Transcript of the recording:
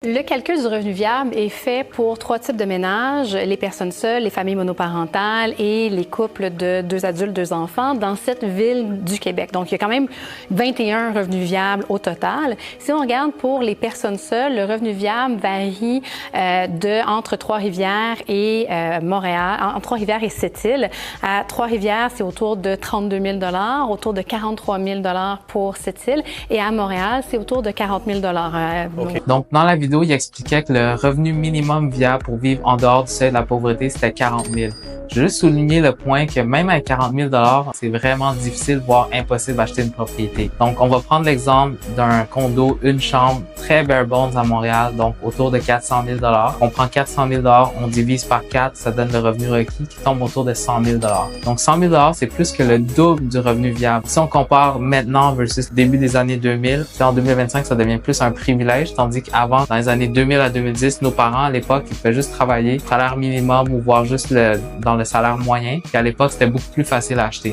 Le calcul du revenu viable est fait pour 3 types de ménages, les personnes seules, les familles monoparentales et les couples de 2 adultes, 2 enfants dans cette ville du Québec. Donc, il y a quand même 21 revenus viables au total. Si on regarde pour les personnes seules, le revenu viable varie entre Trois-Rivières et Montréal, entre Trois-Rivières et Sept-Îles. À Trois-Rivières, c'est autour de 32 000 $, autour de 43 000 $ pour Sept-Îles, et à Montréal, c'est autour de 40 000 $. Okay. Donc, dans la vidéo, il expliquait que le revenu minimum viable pour vivre en dehors du seuil de la pauvreté, c'était 40 000. Je veux juste souligner le point que même avec 40 000 $, c'est vraiment difficile, voire impossible d'acheter une propriété. Donc, on va prendre l'exemple d'un condo, une chambre, très bare bones à Montréal, donc autour de 400 000 $. On prend 400 000 $, on divise par 4, ça donne le revenu requis qui tombe autour de 100 000 $. Donc, 100 000 $, c'est plus que le double du revenu viable. Si on compare maintenant versus début des années 2000, en 2025, ça devient plus un privilège, tandis qu'avant, dans les années 2000 à 2010, nos parents, à l'époque, ils pouvaient juste travailler, salaire minimum ou voire juste dans le salaire moyen. Puis à l'époque, c'était beaucoup plus facile à acheter.